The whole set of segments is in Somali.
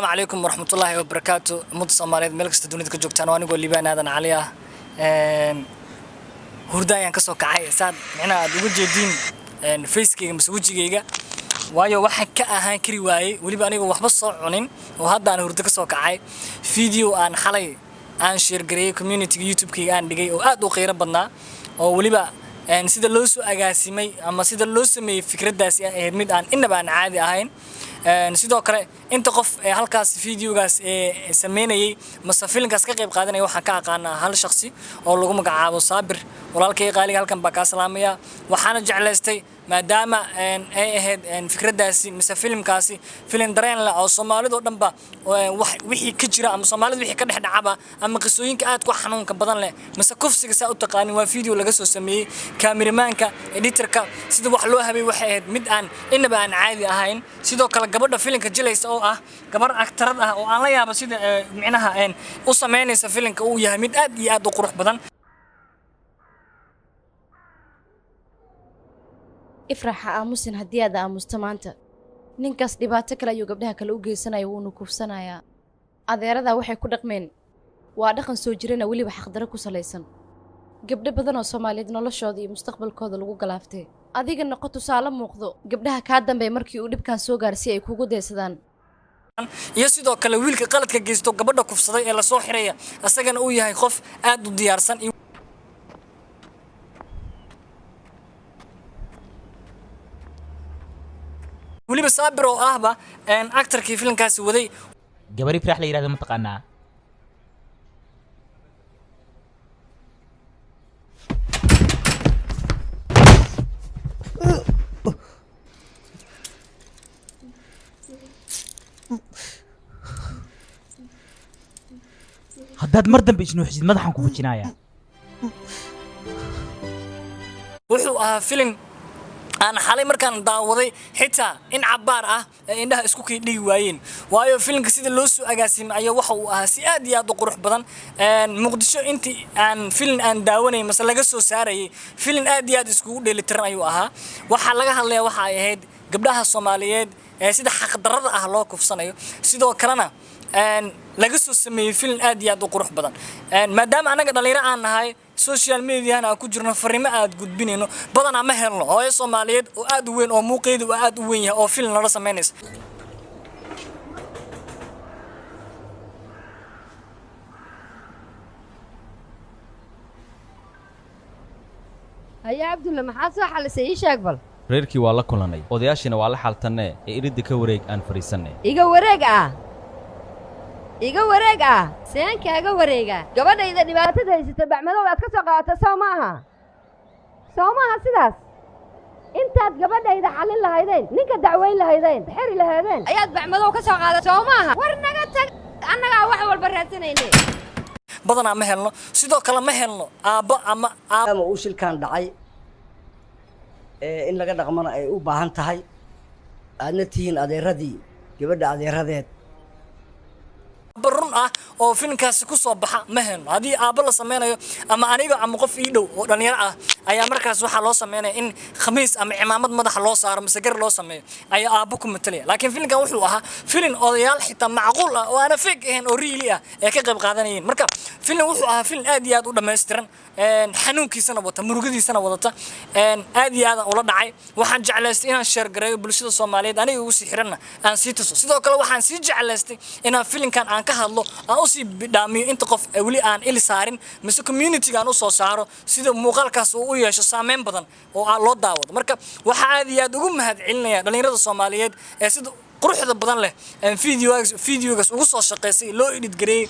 السلام عليكم ورحمة الله وبركاته. مد Soomaaliyeed meel kasta dunida ka joogtaan waa anigoo Liibaan Aadan Cali ah. Hurdayaan ka soo kacay saan macnaha aad ugu jeedin face-kayga mise wajigayga waayo waxa ka ahaan kari waayay waliba aniga waxba soo cunin oo hadda aan hurdo ka soo kacay video aan xalay aan share gareeyay community YouTube-kayga aan dhigay oo aad u qiiro badnaa oo waliba sida loo soo agaasimay ama sida loo sameeyay fikradaasi ahayd mid aan inaba aan caadi ahayn sidoo kale inta qof halkaas videogaas sameynayay mase filimkaas ka qayb qaadanay waxa ka aqaana hal shakhsi oo lagu magacaabo Saabir walaalkay qaaliga halkan baa ka salaamaya waxaana jeclaystay maadaama ay ahayd fikradaasi mise filimkaasi filim dareen la oo Soomaalidu dhanba wixii ka jira ama Soomaalidu wixii ka dhexdhacaba ama qisooyinka aad ku xanuunka badan leh mise kufsiga saa u taqaanin waa video laga soo sameeyay cameramanka editorka sida wax loo habay waxay ahayd mid aan inaba aan caadi ahayn sidoo kale gabadha filimka jilaysa oo ah gabar aktarad ah oo aan la yaabo sida micnaha u sameynaysa filimka uu yahay mid aad iyo aad u qurux badan ifraxa aamusin haddii aad aamusto maanta ninkaas dhibaato kale ayuu gabdhaha kale u geysanayo wuuna kufsanayaa adeeradaa waxay ku dhaqmeen waa dhaqan soo jirana weliba xaqdaro ku salaysan gabdho badan oo Soomaaliyeed noloshooda iyo mustaqbalkooda lagu galaaftay adiga noqo tusaale muuqdo gabdhaha ka dambeeyay markii uu dhibkan soo gaarsiiyay ay kugu deesadaan iyo sidoo kale wiilka qaladka geysto gabadha kufsaday ee la soo xiraya asagana uu yahay qof aad u diyaarsan waliba Saabir oo ahba actorkii filimkaasi waday gabari firax la yiraahdo ma taqaanaa haddaad mar dambe isnuuxsid madaxan ku fujinayaa wuxuu ahaa filim aan xalay markaan daawaday xitaa in cabaar ah indhaha isku dhigi waayeen waayo filimka sida loo soo agaasimay ayaa waxa uu ahaa si aad iyo aad u qurux badan muqdisho intii aan filim aan daawanay mas laga soo saarayay filim aad iyo aad isku dheelitiran ayuu ahaa waxa laga hadlayaa waxa ay ahayd gabdhaha Soomaaliyeed sida xaq darrada ah loo kufsanayo sidoo kalena laga soo sameeyay filim aad iyo aad u qurux badan maadaama anaga dhalinyaro aan nahay social media aan ku jirno fariimo aad gudbinayno badan ama helno hooyo Soomaaliyeed oo aad u weyn oo muuqeedu aad u weyn yahay oo filim la sameynaysa haya Abdulla maxaa soo xalisay ii sheeg bal reerkii waa la kulanay odayaashina waa la xaltanay ee iridda ka wareeg aan fariisanay iga wareeg ah seenkaaga wareega gabadhayda dhibaatada haysata bacmadow aad ka soo qaadato soo maaha sidaas intaad gabadhayda xalin lahaydeen ninka dacweyn lahaydeen xiri lahaydeen ayaad bacmadow ka soo qaadato soo maaha war naga tag annagaa wax walba raadsanayne badanaa ma helno sidoo kale ma helno aabbo ama uu shilkaan dhacay in laga dhaqmana ay u baahan tahay aadna tihiin adeeradii gabadha adeeradeed barun ah oo filimkaasi ku soo baxa ma heen hadii aabo la sameynayo ama aniga ama qof ii dhow oo dhalinyaro ah ayaa markaas waxa loo sameeyay in khamiis ama cimaamad madax loo saaro mise gar loo sameeyo ayaa aabo ku matalaya laakiin filimkan wuxuu ahaa filim odayaal xitaa macquul ah oo aan fake ahayn oo real ah ee ka qayb qaadanayeen marka filim wuxuu ahaa filim aad iyo aad u dhameystiran xanuunkiisana wata murugadiisana wadata aad iyo aad ula dhacay waxaan jeclaystay inaan share gareeyo bulshada Soomaaliyeed aniga ugu sii xiranna aan sii tuso sidoo kale waxaan sii jeclaystay inaan filimkan aan ka hadlo aan u sii bidhaamiyo inta qof wali aan il saarin mise community aan u soo saaro sida muuqaalkaas uu u yeesho saameyn badan oo loo daawado marka waxa aad iyo aad ugu mahadcelinaya dhalinyarada Soomaaliyeed ee sida quruxda badan leh videogaas ugu soo shaqeysay loo edit gareeyay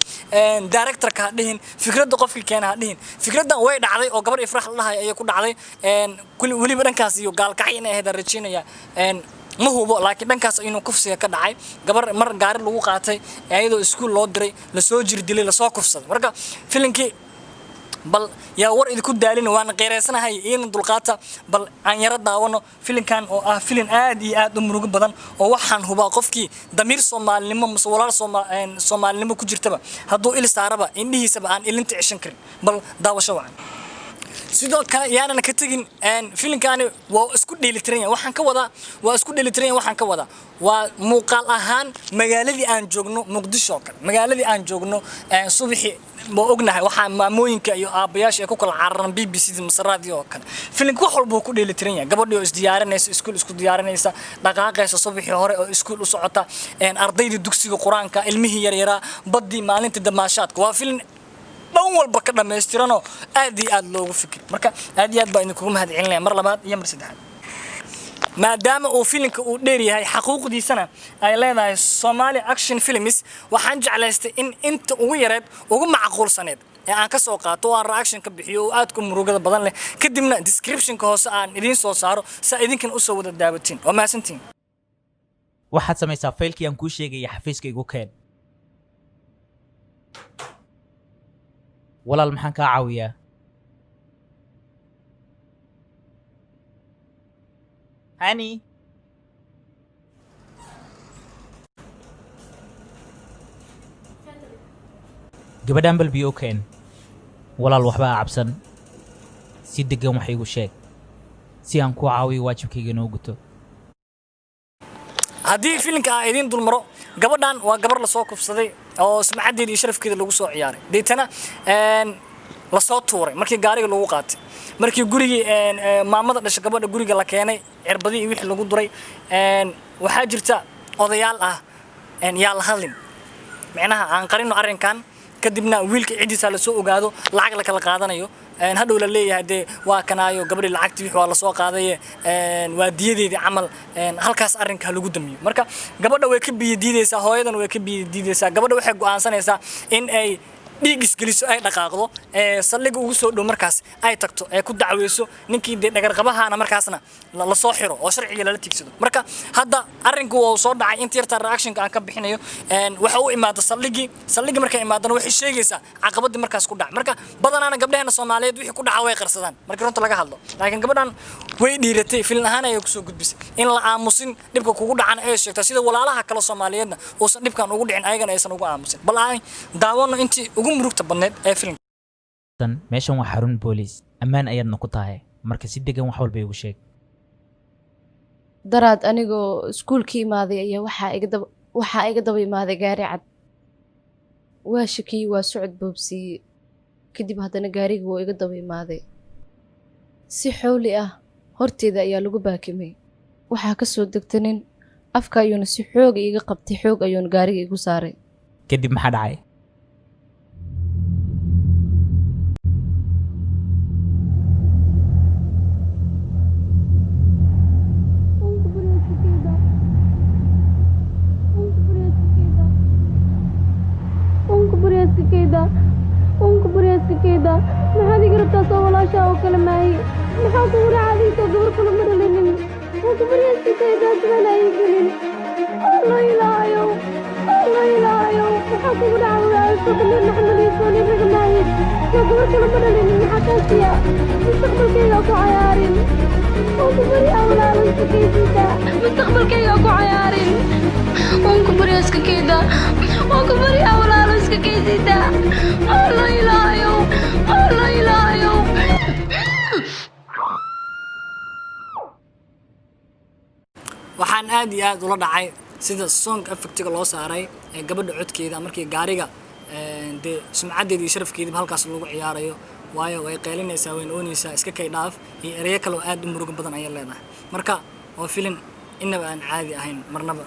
director-ka dhihin fikradda qofkii keenay dhihin fikradan way dhacday oo gabar ifrax la dhahay ayay ku dhacday waliba dhankaas iyo gaalkacay inay ahayd rajinaya ma hubo laakiin dhankaas inuu kufsiga ka dhacay gabar mar gaari lagu qaatay ayadoo iskuul loo diray la soo jirdilay la soo kufsaday marka filimkii bal yaa war idinku daalin waan qeereysanahay in dulqaata bal aan yara daawano filimkan oo ah filim aad iyo aad u murugo badan oo waxaan hubaa qofkii damiir Soomaalinimo mise walaal Soomaalinimo ku jirtaba hadduu il saaraba indhihiisaba aan ilinta cishan karin bal daawasho wacan sidoo kale yaanana ka tagin filimkaani waa isku dheelitiran yahay waxaan ka wadaa waa isku dheelitiran yahay waxaan ka wadaa waa muuqaal ahaan magaaladii aan joogno muqdisho kale magaaladii aan joogno subaxii ma ognahay waxaa maamooyinka iyo aabayaasha ku kala cararan BBC masraadii oo kale filimku wax walba ku dheelitiran yahay gabadhii oo isdiyaarinaysa iskuul isku diyaarinaysa dhaqaaqaysa subaxii hore oo iskuul u socota ardayda dugsiga quraanka ilmihii yaryara badii maalinta damaashaadka waa filim dhan walba ka dhameystiranoo aad iyo aad loogu fikir marka aad iyo aad baan idinkugu mahadcelinayaa mar labaad iyo mar saddexaad maadaama uu filimka uu dheer yahay xaquuqdiisana ay leedahay Somali action films waxaan jeclaystay in inta ugu yareed ugu macquulsaneed ee aan ka soo qaato oo aan reaction ka bixiyo oo aad ku murugada badan leh kadibna description-ka hoose aan idin soo saaro si idinkan u soo wada daawatiin waa mahadsantiin waxaad samaysaa faylkii aan kuu sheegay xafiiska igu keen walaal maxaan kaa caawiyaa hani gabadhaan balbiyo u keen walaal waxbaa cabsan si degan wax igu sheeg si aan kuu caawiyo waajibkayga inoo guto haddii filimka aan idin dulmaro gabadhan waa gabar la soo kufsaday oo sumcadeeda iyo sharafkeeda lagu soo ciyaaray deetana la soo tuuray markii gaariga lagu qaatay markii gurigii maamada dhashay gabadha guriga la keenay cirbadii wixii lagu duray waxaa jirta odayaal ah yaa la hadlin macnaha aan qarino arrinkan kadibna wiilka cidiisa la soo ogaado lacag la kala qaadanayo hadhow la leeyahay de waa kanaayo gabadhi lacagtii wixii waa la soo qaaday waa diyadeedii camal halkaas arrinka lagu damiyo marka gabadha way ka biyo diidaysaa hooyadan way ka biyo diidaysaa gabadha waxay go'aansanaysaa in ay dhiig isgeliso ay dhaqaaqdo saldhiga ugu soo dhow markaas ay tagto ay ku dacweyso ninkii dhagar qabahaana markaasna la soo xiro oo sharciga lala tigsado marka hadda arrinku waa soo dhacay inta yarta reaction-ka aan ka bixinayo waxa uu imaado saldhigi markay imaadana waxay sheegaysaa caqabadii markaas ku dhac marka badanaana gabdhaheena Soomaaliyeed wixii ku dhaca way qarsadaan markii runta laga hadlo laakiin gabadhan way dhiiratay filim ahaan ay ku soo gudbisay in la aamusin dhibka kugu dhacana ay sheegto sida walaalaha kala Soomaaliyeedna uusan dhibkan ugu dhicin ayagana aysan ugu aamusin bal aan daawano intii ugu murugta badneed ee filimka meeshan waa xarun booliis ammaan ayaadna ku tahay marka si degan wax walba igu sheeg daraad anigoo iskuulkii imaaday ayaa waxaa iga daba imaaday gaari cad waa shakiyey waa socod boobsiiye kadib haddana gaariga wuu iga daba imaaday si xowli ah horteeda ayaa lagu baakimay waxaa ka soo degtay nin afka ayuuna si xoog iiga qabtay xoog ayuuna gaariga igu saaray kadib maxaa dhacay maxaad iga rabtaa soo walaashaa oo kale maahi maxaa kugu raacadayso gabar kula ma dhalinin unka baryaskikaydaas meela ii gelin alla ilaahayow maxaa kugu dhacawaaso kaliir naxmadiiso nin raga maahi soo gabar kula ma dhalinin maxaa kaasiya mustaqbalkayga ku cayaarin unka bari awlaalo iskakaysiisa mustaqbalkayga ku cayaarin unka baryaskakayda unka bari awlaalo iskakaysiisa alla ilaahayow waxaan aad iyo aad ula dhacay sida song effectiga loo saaray ee gabadha codkeeda markii gaariga de sumcadeeda iyo sharafkeeda halkaas lagu ciyaarayo waayo way qeylinaysaa way oonaysaa iska kay dhaaf iyo ereyo kale oo aad u murugo badan ayay leedahay marka waa filim inaba aan caadi ahayn marnaba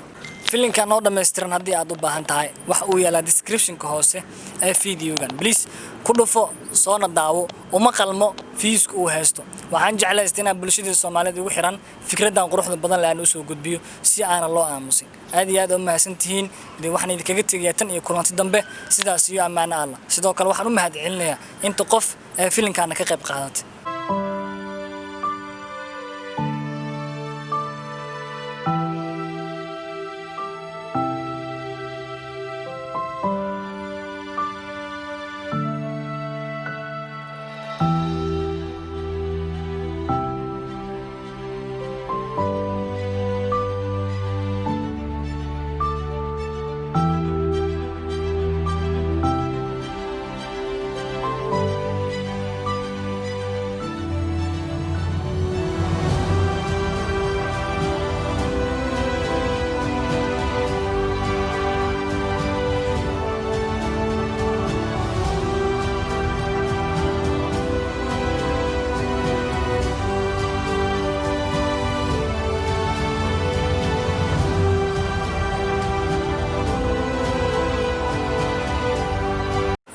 filimka noo dhameystiran haddii aad u baahan tahay waxa uu yaalaa description-ka hoose ee videogan please ku dhufo soona daawo uma qalmo fiiska uu haysto waxaan jeclaystay inaan bulshada Soomaaliyeed ugu xiran fikradan quruxda badan la aan u soo gudbiyo si aan loo aamusin aad iyo aad u mahadsantihiin waxaan idinkaga tegayaa tan iyo kulanti dambe sidaas iyo amaana Allah sidoo kale waxaan u mahadcelinayaa inta qof ee filimkan ka qayb qaadatay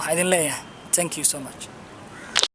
waxaan idin leeyahay thank you so much